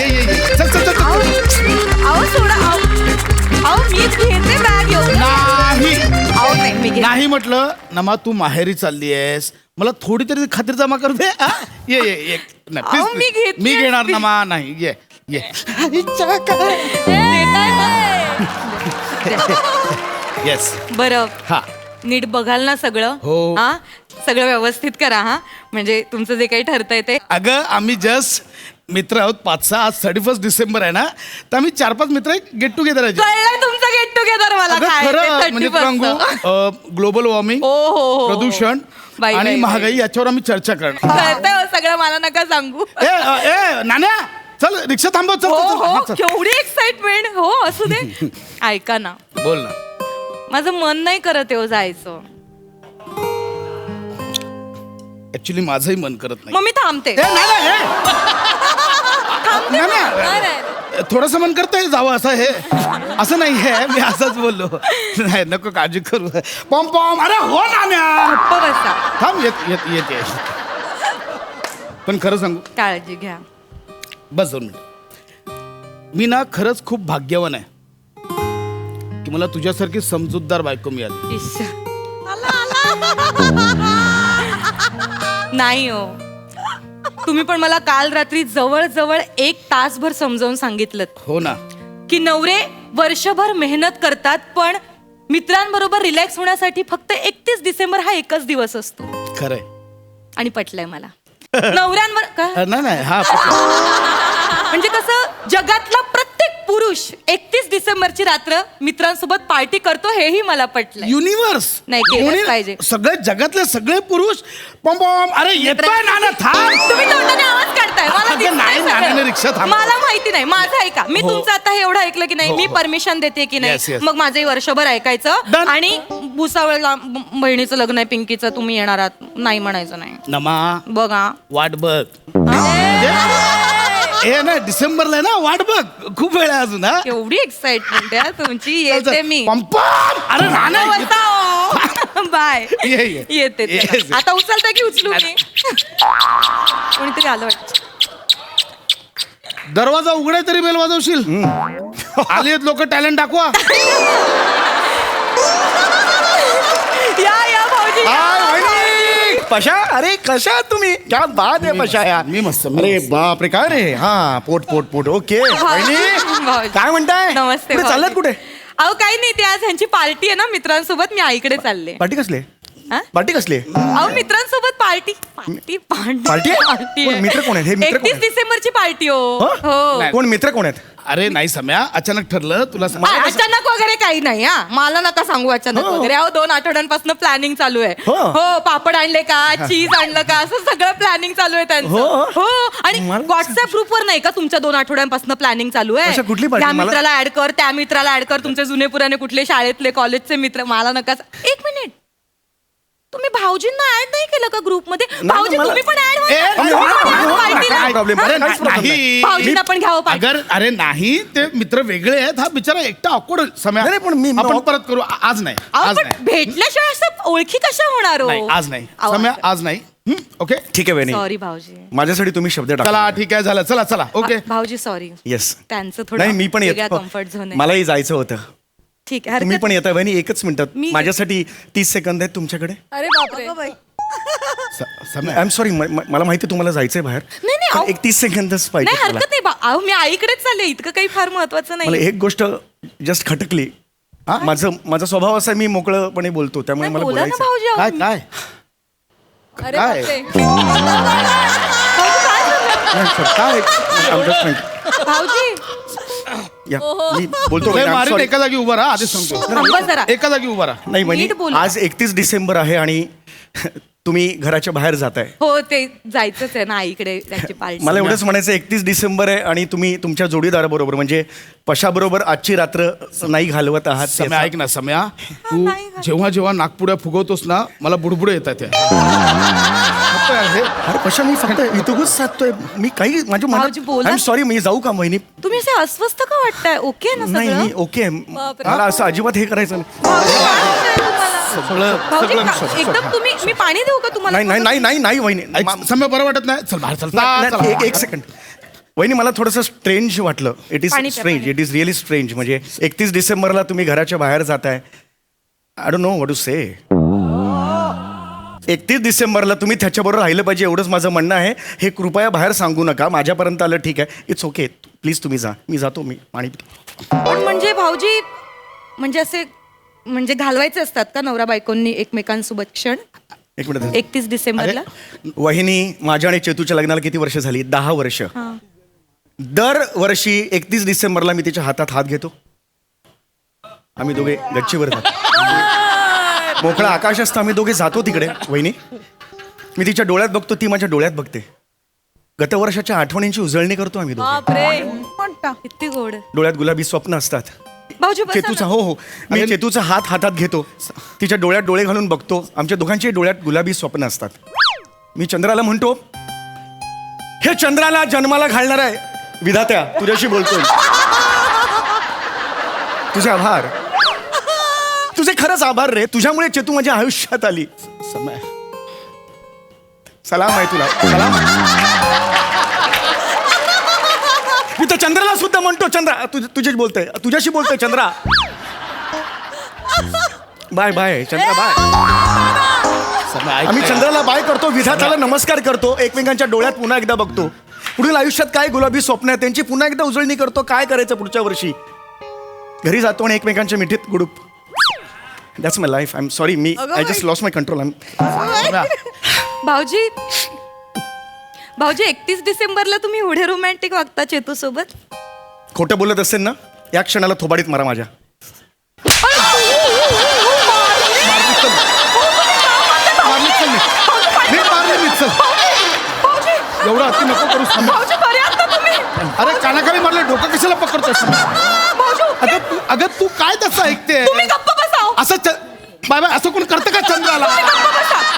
ये चल चल चल अहो सोडा अहो मीच घेते बॅग येऊन नाही अहो नाही मी घेते नाही म्हटलं नमा तू माहेरी चालली आहेस मला थोडी तरी खातिर जमा करू दे हा? ये ये ये नाही, अहो, please, मी please. घेतली मी घेणार असती. नमा नाही ये ये येस बरं हा नीट बघाल ना सगळं हो. हा सगळं व्यवस्थित करा हा म्हणजे तुमचं जे काही ठरतंय ते अगं आम्ही जस्ट मित्र आहोत 5-6 आज 31 डिसेंबर आहे ना तर आम्ही 4-5 मित्र गेट टुगेदर आहे कळलंय तुमचं गेट टुगेदर मला अगं काय ते खरं म्हणजे 31st. सांगू ग्लोबल वॉर्मिंग हो हो हो प्रदूषण बाई, आणि बाई, महागाई याच्यावर आम्ही चर्चा करणार कळतंय हो सगळं मला नका सांगू ए नाण्या चल रिक्षा थांबव चल हो चल, चल, हो हा, चल. केवढी एक्साइटमेंट हो असू दे ऐका ना बोल ना माझं मन नाही करत आहे हो जायचं ऍक्च्युली माझंही मन करत नाही मग मी थांबते ए, नाही, नाही, ए. थांबते नाही, मग. नाही. नाही, नाही. थोडंसं मन करतंय जावं असं हे असं नाही आहे मी असंच बोललो नाही नको काळजी करू पॉम पॉम अरे हो नाण्या गप्प बसा थांब येत येत येत ये. पण खरं सांगू काळजी घ्या बस 2 मिनिट मी ना खरंच खूप भाग्यवान आहे की मला तुझ्यासारखी समजूतदार बायको मिळाली इश्श. नाही हो तुम्ही पण मला काल रात्री जवळ 1 तासभर समजावून सांगितलं हो ना की नवरे वर्षभर मेहनत करतात पण मित्रांबरोबर रिलॅक्स होण्यासाठी फक्त 31 डिसेंबर हा एकच दिवस असतो खरंय आणि पटलंय मला नवऱ्यांवर का नाही हा म्हणजे कसं जगातला प्रत्येक पुरुष 31 डिसेंबरची रात्र मित्रांसोबत पार्टी करतो हेही मला पटलंय युनिवर्स नाही, केलंच पाहिजे. सगळे जगातले सगळे पुरुष पॉम पॉम अरे येतोय नाना थांब तुम्ही तोंडाने आवाज काढताय मला अगं, दिसतंय नाही, सगळं. नानाने रिक्षा थांबव. मला माहिती नाही माझं ऐका मी हो. तुमचं आता हे एवढं ऐकलं की नाही हो, मी हो. परमिशन देते की Yes, नाही yes. मग माझंही वर्षभर ऐकायचं Done. आणि भुसावळला बहिणीचं लग्न आहे पिंकीचं तुम्ही येणार आहात नाही म्हणायचं नाही नमा बघा वाट बघ ए ना डिसेंबरला आहे ना वाट बघ खूप वेळ आहे अजून हा एवढी एक्साइटमेंट आहे तुमची येते मी पॉम पॉम अरे नाना बाय ये, ये. येते ते. Yes. आता उचलता की उचलू मी कोणीतरी आलं वाटतं दरवाजा उघडे तरी बेल वाजवशील आली आहेत लोक टॅलेंट दाखवा या भाऊजी पशा अरे कशा आहात तुम्ही क्या बात आहे पशा यार मी मस्त, मी अरे मस्त. बाप रे काय रे हा पोट ओके वहिनी भाऊजी. काय म्हणताय नमस्ते कुठे चाललात भाऊजी. कुठे अहो काही नाही ते आज ह्यांची पार्टी आहे ना मित्रांसोबत मी आईकडे चालले पार्टी कसली हा? पार्टी कसली अहो मित्रांसोबत पार्टी पार्टी पार्टी आहे? कोण मित्र कोण आहेत? हे मित्र कोण 31 आहेत? डिसेंबरची पार्टी हो हो? हो नाही. कोण मित्र कोण आहेत अरे नाही सम्या अचानक ठरलं तुला अचानक वगैरे काही नाही हा मला नका सांगू अचानक हो. वगैरे अहो 2 आठवड्यांपासून प्लॅनिंग चालू आहे हो. हो पापड आणले का चीज आणलं का असं सगळं प्लॅनिंग चालू आहे त्यांचं हो. हो आणि मला- व्हॉट्सअप ग्रुपवर नाही का तुमच्या 2 आठवड्यांपासून प्लॅनिंग चालू आहे अच्छा, कुठली party? त्या मला- मित्राला ऍड कर त्या मित्राला ऍड कर तुमचे जुने पुराणे कुठले शाळेतले कॉलेजचे मित्र मला नका 1 मिनिट तुम्ही भाऊजींना ऍड नाही केलं का ग्रुपमध्ये भाऊजी मला- तुम्ही पण ऍड काय प्रॉब्लेम अरे काहीच problem नाही. नाही भाऊजींना पण घ्यावं पार्टी. अगर अरे नाही ते मित्र वेगळे आहेत हा बिचारा एकटा ऑकवर्ड सम्या नाही, पण मी- आपण परत करू आज नाही अहो, आज पण नाही भेटल्याशिवाय असं ओळखी कशा होणार हो नाही आज नाही सम्या आज नाही ओके ठीक आहे वहिनी सॉरी भाऊजी माझ्यासाठी तुम्ही शब्द चला टाका ठीक आहे झालं चला चला ओके भाऊजी सॉरी येस त्यांचं थोडं नाही मी पण वेगळा येतो कम्फर्ट झोन आहे मलाही जायचं होतं ठीक आहे तुम्ही हरकत पण येता वहिनी एकच मिनिटात मी- माझ्यासाठी 30 सेकंद आहेत तुमच्याकडे अरे बापरे सम्या आय एम सॉरी मला माहिती तुम्हाला जायचंय बाहेर नाही, पण अहो. 31 सेकंदच पाहिजे नाही मला. हरकत नाही अहो मी आईकडेच चालले इतकं काही फार महत्वाचं मला नाही एक गोष्ट जस्ट खटकली माझा स्वभाव असा आहे, मी मोकळपणे बोलतो त्यामुळे नाही, मला बोला ना बोलायचं भाऊजी अहो. काय काय अरे काय? बापरे. भाऊजी, काय झालं? नाही, sir, काय भाऊजी या, मी बोलतो लय वहिनी, I'm मारीत sorry. एका जागी उभा राहा आधीच थांबा सांगतो जरा. एका जागी उभा राहा नाही वहिनी, नीट बोला. आज 31 डिसेंबर आहे आणि तुम्ही घराच्या बाहेर जाताय हो ते जायचंच आहे ना आईकडे त्याची पार्टी मला एवढंच म्हणायचं 31 डिसेंबर आहे आणि तुम्ही तुमच्या जोडीदाराबरोबर म्हणजे पशाबरोबर आजची रात्र नाही घालवत आहात सम्या ऐक ना सम्या तू नाही का? जेव्हा जेव्हा नागपुड्या फुगवतोस ना मला बुडबुडे येतात त्या फक्त हे अरे पशा मी फक्त इथूनच साधतोय मी काही माझ्या भाऊजी, बोला. आय एम सॉरी मी जाऊ का वहिनी तुम्ही असे अस्वस्थ का वाटताय ओके ना नाही सगळं मी ओके बापरे. मला असं अजिबात हे करायचं नाही भाऊजी, काय होतंय तुम्हाला? सगळं भाऊजी, सगळं का- एकदम तुम्ही मी पाणी देऊ का तुम्हाला नाही नाही नाही नाही नाही वहिनी ऐक, सम्या बरं वाटत नाही चल बाहेर चल नाही, चल, नाही, चल. एक सेकंड वहिनी मला थोडंसं स्ट्रेंज वाटलं. इट इज पाणी प्या, स्ट्रेंज, पाणी. It is really strange. म्हणजे 31 डिसेंबरला तुम्ही घराच्या बाहेर जाताय. I don't know what to say. 31 डिसेंबरला तुम्ही त्याच्याबरोबर राहिलं पाहिजे एवढंच माझं म्हणणं आहे. हे कृपया बाहेर सांगू नका. माझ्यापर्यंत आलं ठीक आहे. It's okay. प्लीज तुम्ही जा. मी जातो. मी पाणी पितो. पण म्हणजे भाऊजी म्हणजे असे म्हणजे घालवायचे असतात का नवरा बायकोंनी एकमेकांसोबत क्षण एक मिनिट. 31 डिसेंबरला? वहिनी, माझ्या आणि चेतूच्या लग्नाला किती वर्ष झाली? 10 वर्ष. हा. दरवर्षी 31 डिसेंबरला मी तिच्या हातात हात घेतो. आम्ही दोघे गच्चीवर जातो. मोकळा आकाश असतं, आम्ही दोघे जातो तिकडे. वहिनी, मी तिच्या डोळ्यात बघतो, ती माझ्या डोळ्यात बघते. गतवर्षाच्या आठवणींची उजळणी करतो आम्ही दोघे. बापरे, किती गोड. डोळ्यात गुलाबी स्वप्न असतात. भाऊजी बसा चेतूचा, ना. हो, मी चेतूचा हात हातात घेतो. तिच्या डोळ्यात डोळे घालून बघतो. आमच्या दोघांच्या डोळ्यात गुलाबी स्वप्न असतात. मी चंद्राला म्हणतो, हे चंद्राला जन्माला घालणार आहे विधात्या, तुझ्याशी बोलतोय. तुझे आभार. तुझे खरंच आभार रे. तुझ्यामुळे चेतू माझ्या आयुष्यात आली. समय सलाम आहे तुला. सलाम. मी तर चंद्राला सुद्धा म्हणतो, चंद्रा तुझ्याशी बोलतोय, तुझ्याशी बोलतोय Chandra. Bye bye Chandra, bye. समय आम्ही चंद्राला बाय करतो, विधात्याला नमस्कार करतो, एकमेकांच्या डोळ्यात पुन्हा एकदा बघतो. पुढील आयुष्यात काय गुलाबी स्वप्न आहे त्यांची पुन्हा एकदा उजळणी करतो. काय करायचं पुढच्या वर्षी. घरी जातो आणि एकमेकांच्या मिठीत गुडूप. That's my life. I am sorry. मी I just lost my control. भाऊजी 31 डिसेंबरला तुम्ही एवढे रोमॅन्टिक वागता चेतू सोबत? खोटं बोलत असेल ना, या क्षणाला थोबाडीत मारा माझ्या. एवढं अति नको करू. अरे कानाखाली मारले, डोकं कशाला पकडतोस? अगं तू काय तसं ऐकते? तुम्ही गप्प बसाव. असं बाय बाय असं कोण करतं का चंद्राला?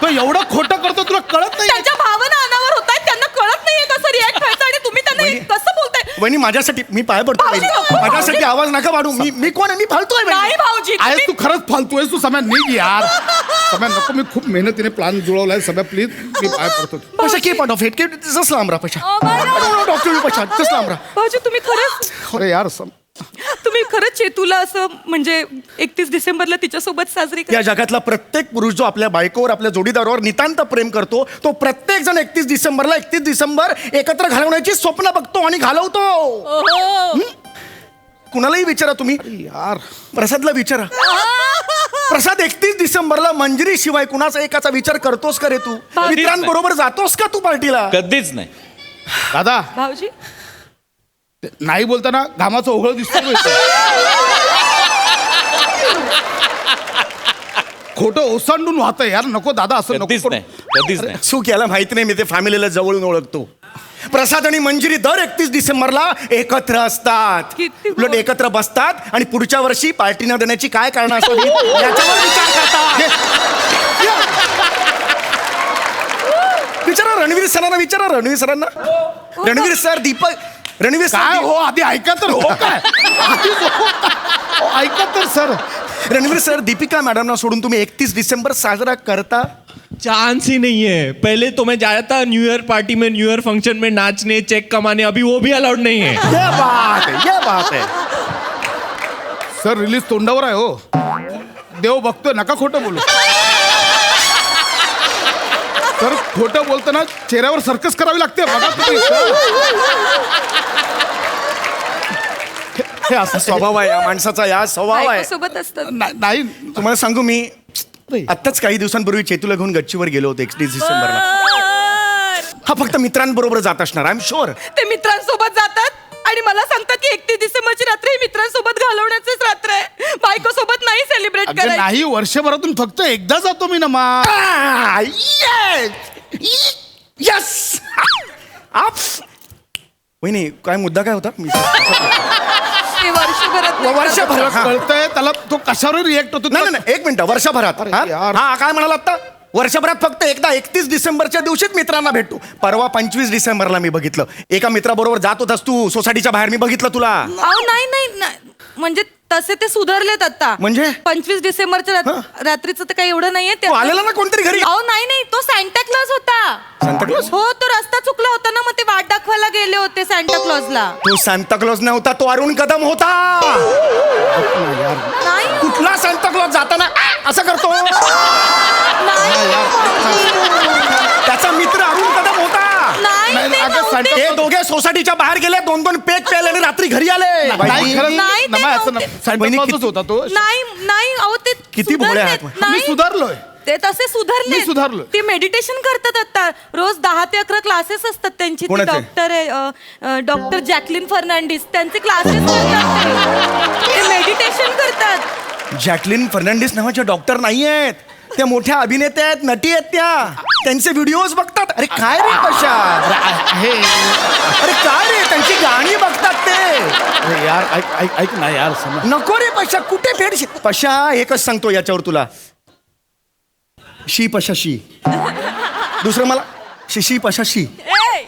तो एवढं खोटं करतो, तुला कळत नाही? त्यांच्या भावना अनावर होत आहेत, त्यांना कळत नाहीये कसं रिॲक्ट व्हायचं आणि तुम्ही त्यांना कसं बोलताय? वहिनी, माझ्यासाठी मी पाय पडतो. भाऊजी, नको, माझ्यासाठी भाऊजी. आवाज नका वाढू. मी कोण आहे? मी फालतू आहे. नाही भाऊजी, आहे तुम्ही- तू खरंच फालतू आहेस. तू समय निघ यार. समय नको. मी खूप मेहनतीने प्लॅन जुळवलाय. समय प्लीज, मी पाय पडतो. पैसा के पार्ट ऑफ इट के जस्ट लांब राहा. पैसा Oh my God. डॉक्टर पैसा जस्ट लांब राहा. भाऊजी तुम्ही खरंच अरे यार चेतूला असं म्हणजे 31 डिसेंबरला तिच्यासोबत साजरी या जगातला प्रत्येक पुरुष जो आपल्या बायकोवर, आपल्या जोडीदारावर नितांत प्रेम करतो, तो प्रत्येक जण 31 डिसेंबरला 31 डिसेंबर एकत्र घालवण्याची स्वप्न बघतो आणि घालवतो. कुणालाही विचारा तुम्ही. यार प्रसादला विचारा. प्रसाद 31 डिसेंबरला मंजिरी शिवाय कुणाचा एकाचा विचार करतोस का रे तू? मित्रांबरोबर जातोस का तू पार्टीला? कधीच नाही. दादा, भाऊजी नाही बोलताना घामाचं ओघळ दिसतो. खोटं ओसांडून वाहत यार. नको दादा, असं नको कधीच करू. नाही. कधीच नाही. सुख याला माहिती नाही. मी ते फॅमिलीला जवळून ओळखतो. प्रसाद आणि मंजिरी दर 31 डिसेंबरला एकत्र असतात. किती गोड. उलट एकत्र बसतात आणि पुढच्या वर्षी पार्टी न देण्याची काय कारण असावी याच्यावर विचार करतात. विचारा रणवीर सरांना. विचारा रणवीर सरांना. रणवीर सर, दीपक, रणवीर काय सर, हो आधी ऐका तर. हो काय आधी हो, ऐका तर sir. Ranveer sir, Deepika madam सोडून तुम्ही 31 डिसेंबर साजरा करता? चांस ही नहीं है. पहले तो मैं जाया था न्यू ईयर पार्टी में, न्यू ईयर फंक्शन में नाचने, चेक कमाने. अभी वो भी अलाउड नहीं है. ये बात है, ये बात है. सर रिलीज तोंडावर आहे हो. देव बघतोय, नका खोटं बोलू. सर खोटं बोलताना चेहऱ्यावर सर्कस करावी लागते. बघा तुम्ही. हे असा स्वभाव आहे या माणसाचा. या स्वभाव आहे. सोबत असतात. नाही तुम्हाला सांगू, मी आत्ताच काही दिवसांपूर्वी चेतूला घेऊन गच्चीवर गेलो होतो 31 डिसेंबरला. हा फक्त मित्रांबरोबर जात असणार, आय एम शुअर. ते मित्रांसोबत जातात आणि मला सांगतात की 31 डिसेंबरची रात्र ही मित्रांसोबत घालवण्याचीच रात्र आहे. बायको सोबत नाही सेलिब्रेट अगं करायचं. नाही, वर्षभरातून फक्त एकदा जातो मी ना मा. यस. वहिनी, काय मुद्दा काय होता? ते वर्षभरात नाही वर्षभरात हा. कळतंय त्याला, तो कशावर रिएक्ट होतो. नाही नाही, एक मिनिट. वर्षभरात अरे हा? यार. हा, काय म्हणाला आता? वर्षभरात फक्त एकदा 31 डिसेंबरच्या दिवशीच मित्रांना भेटतो. परवा 25 डिसेंबरला मी बघितलं. एका मित्राबरोबर जात होतास तू सोसायटीच्या बाहेर. मी बघितलं तुला. अहो नाही नाही नाही. म्हणजे तसे ते सुधारलेत आता. म्हणजे? 25 डिसेंबरच्या रात्रीचं तर काही एवढं नाहीये ते. तो आलेला ना कोणतरी घरी? अहो नाही तो सांता क्लॉज होता. Santa Claus? हो, तो रस्ता चुकला होता ना, मग ते वाट दाखवायला गेले होते सांता क्लॉजला. तो सांता क्लॉज नव्हता, तो अरुण कदम होता. नाही कुठला सांता क्लॉज जाताना असं करतो? त्याचा मित्र अरुण कदम होता. नाही, ते अगं, नव्हते. ते दोघे सोसायटीच्या बाहेर गेले, 2-2 पेक प्यायले आणि रात्री घरी आले. नाही खरंच नाही, ते नमा, असं नव्हते. सांता वहिनी, क्लॉजच होता तो. नाही अहो ते किती भोळे आहात. सुधारलेत. मी सुधारलोय. ते तसे सुधारले. मी सुधारलो. ते मेडिटेशन करतात आता रोज 10 ते 11 क्लासेस असतात त्यांची. ती कोणाचे? डॉक्टर आहे डॉक्टर जॅकलिन फर्नांडिस, त्यांचे क्लासेस करतात ते मेडिटेशन करतात. जॅकलिन फर्नांडिस नावाच्या डॉक्टर नाही आहेत, त्या मोठ्या अभिनेत्या आहेत, नटी आहेत त्या. त्यांचे व्हिडिओज बघतात. अरे काय रे पशा, आहे अरे काय रे, त्यांची गाणी बघतात ते. अरे यार ऐक ना यार समज. नको रे पशा, कुठे फेडशी. पशा एकच सांगतो याच्यावर तुला, शी पशा शी. दुसरं मला शी पशा शी,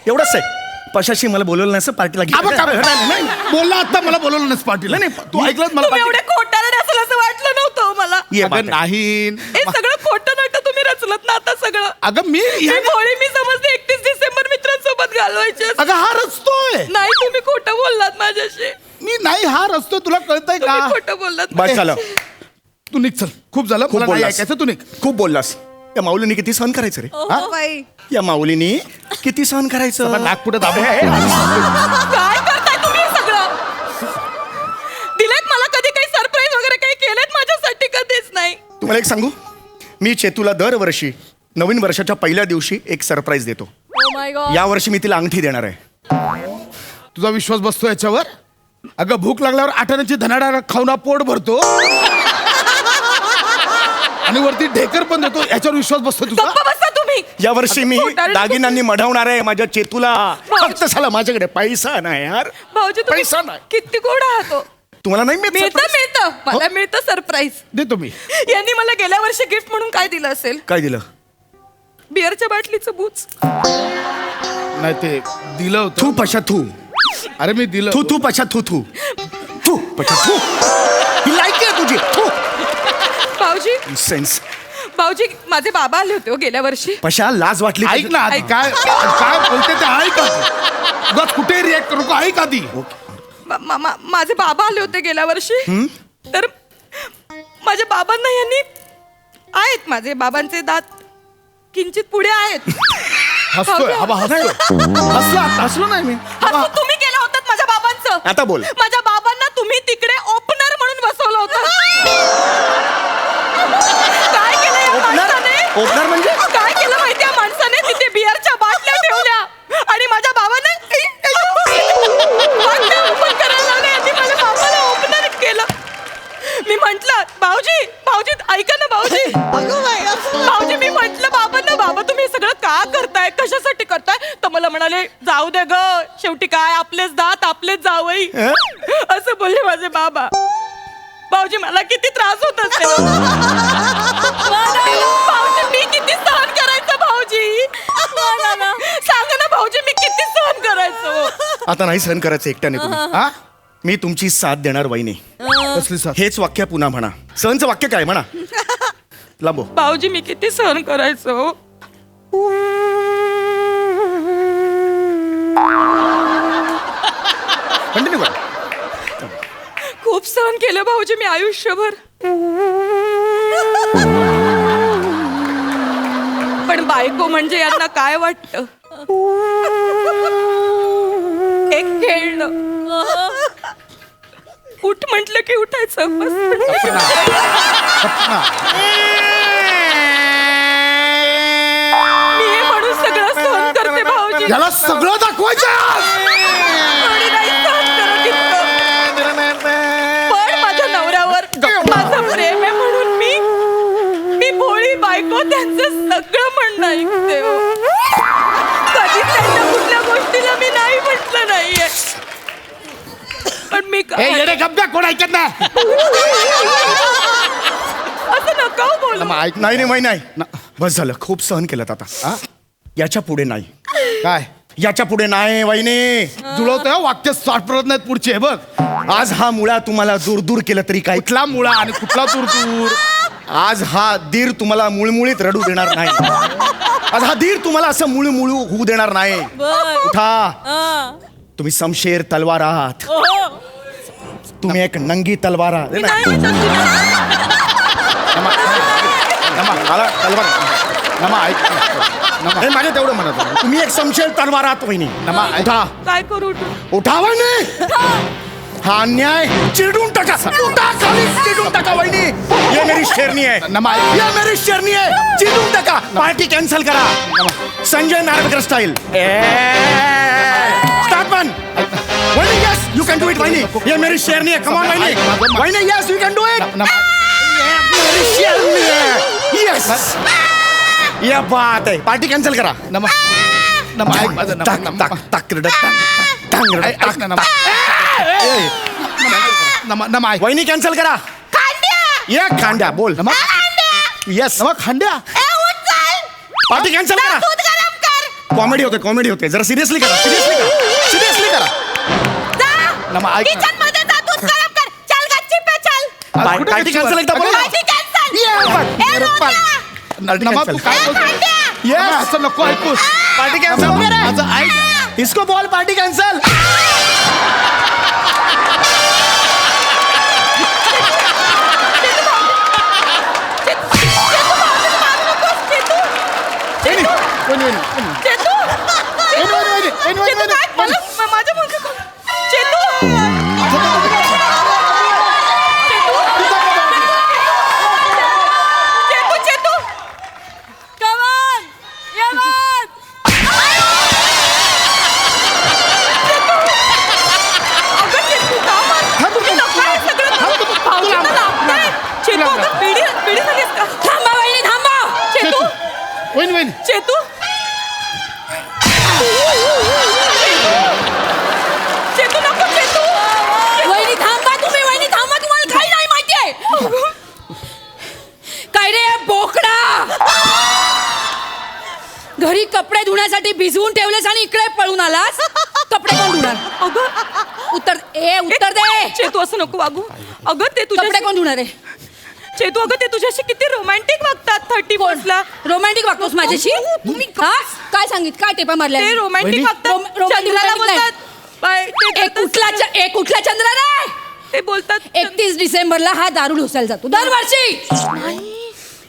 एवढंच आहे. पशाशी मला बोलवलं नसं पार्टीला नाही बोलला आता मला बोलवलं नस पाटील. नाही तू ऐकलंच मला तुम्ही एवढे खोटारडे असेल असं वाटलं नव्हतं हो मला. ये अगं, बात आहे. नाही हे सगळं खोटं नाटक तुम्ही रचलत ना आता सगळं. अगं मी भोळी, मी समजते 31 डिसेंबर मित्रांसोबत घालवायचे असते. अगं हा रचतोय नाही तुम्ही खोटं बोललात माझ्याशी. मी. नाही हा रचतोय, तुला कळतंय का? तुम्ही खोटं बोललात. बस झालं, तू निघ, चल. खूप झालं, खूप मला नाही बोललास. ऐकायचं, तू निघ. खूप बोललास. या माऊलीने किती सहन करायचं रे? हो बाई. या माऊलीने किती सहन करायचं? नाक पुढे दाबून. काय करताय तुम्ही हे सगळं? दिलेत मला कधी काही सरप्राईज वगैरे काही केलेत माझ्यासाठी? कधीच नाही. तुम्हाला एक सांगू, मी चेतूला दरवर्षी नवीन वर्षाच्या पहिल्या दिवशी एक सरप्राईज देतो. Oh my God. यावर्षी मी तिला अंगठी देणार आहे. तुझा विश्वास बसतो याच्यावर? अगं भूक लागल्यावर आठाण्याची धनाडा खाऊन पोट भरतो आणि वरती ढेकर पण देतो, याच्यावर विश्वास बसतो तुझा? गप्प बसा तुम्ही. यावर्षी मी खोटारडे दागिन्यांनी मढवणार आहे माझ्या चेतूला. फक्त झाला माझ्याकडे पैसा नाही यार, भाऊजी तुम्ही पैसा नाही. किती गोड आहात हो. तुम्हाला नाही मिळत मिळतं surprise? मिळतं मला मिळतं सरप्राईज. देतो मी. यांनी मला गेल्या वर्षी गिफ्ट म्हणून काय दिलं असेल? काय दिलं? बिअरच्या बाटलीचं बूच. नाही ते दिलं होतं. थू पशा थू, अरे मी दिलं. थू थू पशा थू थू थू पशा थू. ही लायकी आहे तुझी. थू. भाऊजी सेन्स. भाऊजी माझे बाबा आले होते हो गेल्या वर्षी. पशा लाज वाटली ऐक ना आधी, काय काय बोलते ते ऐक आधी. उगाच कुठे रिॲक्ट करू का, ऐक आधी. माझे बाबा आले होते गेल्या वर्षी. तर माझ्या बाबांना यांनी आहेत, माझे बाबांचे दात किंचित पुढे आहेत. हसतोय हा बा, हसतोय. हसलो नाही मी. हसू तुम्ही केलं होतं माझ्या बाबांचं. आता बोल. माझ्या बाबांना तुम्ही तिकडे ओपनर म्हणून बसवलं होतं. काय केलं या माणसाने? ओपनर म्हणजे? काय केलं माहिती या माणसाने? तिथे बिअरच्या बाटल्या ठेवल्या आणि माझ्या बाबांना बाटल्या ओपन करायला लावल्या. यांनी माझ्या बाबाला ओपनर केलं. मी म्हंटल भाऊजी भाऊजी ऐका ना भाऊजी. भाऊजी मी म्हंटल बाबांना, बाबा तुम्ही हे सगळं का करताय, कशासाठी करताय? तर मला म्हणाले जाऊ दे ग, शेवटी काय आपलेच दात आपलेच जावई, असं बोलले माझे बाबा. भाऊजी मला किती त्रास होत असेल. भाऊजी मी किती सहन करायचं भाऊजी? सांगा ना भाऊजी मी किती सहन करायचं? आता नाही सहन करायचं एकट्याने तुम्ही. हा मी तुमची साथ देणार वहिनी. कसली साथ? हेच वाक्य पुन्हा म्हणा. सहनचं वाक्य काय म्हणा. लांबो. भाऊजी मी किती सहन करायचं? कंटिन्यू करा. खूप सहन केलं भाऊजी मी आयुष्यभर. पण बायको म्हणजे यांना काय वाटतं? एक खेळणं. उठ म्हटलं की उठायचं बस. मी हे म्हणून सगळं सहन करते भाऊजी. याला सगळं दाखवायचं. थोडी नाही सहन करत इतकं. पण माझ्या नवऱ्यावर माझं प्रेम आहे म्हणून मी भोळी बायको त्यांचं सगळं म्हणणं ऐकते हो. कधी त्यांच्या कुठल्या गोष्टीला मी नाही म्हटलं नाहीये. पण मी हे येडे गप्प्या कोण ऐकत नाही. असं नका हो बोलू. मग ऐक नाही रे माही नाही. बस झालं, खूप सहन केलं आता. याच्या पुढे नाही. काय याच्या पुढे नाही वहिनी. जुळवतोय वाक्य साठवत नाहीत पुढचे हे बघ. आज हा मुळा तुम्हाला दूर दूर केलं तरी काय. कुठला मुळा आणि कुठला दूर दूर. आज हा धीर तुम्हाला मुळमुळीत रडू देणार नाही. आज हा धीर तुम्हाला असं मुळमुळू होऊ देणार नाही. उठा. तुम्ही शमशेर तलवार आहात. तुम्ही एक नंगी तलवार आहात. है ना? मला तलवार नमा ऐक. हे माझे तेवढं म्हणत होतो. तुम्ही एक शमशेर तलवार आहात वहिनी. नमा उठा. काय करू उठा वहिनी. हा अन्याय चिरडून टाका. उठा खाली. चिरडून टाका वहिनी. ये मेरी शेरनी है. नमा ऐक. ये मेरी शेरनी है. चिरडून टाका. पार्टी कॅन्सल करा. Sanjay Naralkar style. Start one. वहिनी yes you can do it वहिनी. ये मेरी शेरनी है. कम ऑन वहिनी. वहिनी yes you can do it. मेरी शेरनी है. यस ये बात है. पार्टी कॅन्सल करा. नमा नमा ऐक माझं. टाक टाक टाक रडत टाक टाक रडत टाक. नमा नमा ऐक. वहिनी कॅन्सल करा. ये खांड्या बोल. नमा यस नमा खांड्या. पार्टी कॅन्सल करा. कॉमेडी होते जरा सिरियसली करा. सिरियसली करा. नमा ऐक. पार्टी कॅन्सल एकदा बोला. नमा तू काय बोलतो. Yes. असं नको ऐकू. Party cancel. माझं ऐक. इसको बोल पार्टी कॅन्सल. माझ्या मुलगा Chetu. Chetu Come on! Come on! अगं चेतू come on! हे नको आहे सगळं. भाऊजींना लागतंय. चेतू अगं पिढी झालीस का? थांबा वहिनी थांबा. चेतू वहिनी वहिनी. चेतू चेतू नको चेतू. वहिनी थांबा तुम्ही. वहिनी थांबा. तुम्हाला काही नाही माहितीये. काय रे बोकडा. घरी कपडे धुण्यासाठी भिजवून ठेवलेस आणि इकडे पळून आलास. कपडे कोण धुणार. अगं उत्तर दे. चेतू असं नको वागू. अगं ते तुझे कपडे कोण धुणार आहे. चेतू अगं ते तुझ्याशी किती रोमॅन्टिक वागतात. 31 ला रोमॅन्टिक वागतोस माझ्याशी. तुम्ही काय सांगित काय टेपा मारल्या. ते रोमॅन्टिक वागतात. चंद्राला बोलतात. एक कुठला चंद्र रे. ते बोलतात 31 डिसेंबरला हा दारू ढोसायला जातो दरवर्षी.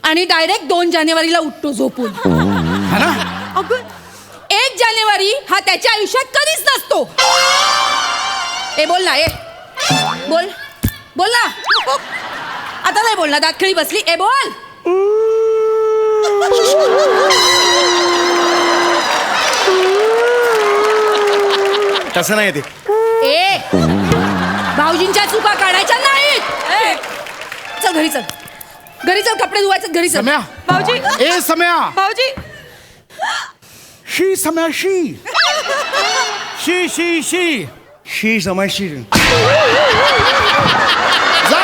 आणि डायरेक्ट 2 जानेवारीला उठतो झोपून. अगं 1 जानेवारी हा त्याच्या आयुष्यात कधीच नसतो. ए बोल ना. बोल ना. आता नाही बोलणार. दातखिळी बसली. ए बोल. तसं नाही ते. ए भाऊजींच्या चुका काढायच्या नाहीत. चल घरी चल. कपडे धुवायचं घरी चल. सम्या. भाऊजी ए सम्या. भाऊजी शी सम्या शी. शी शी समयशी. जा.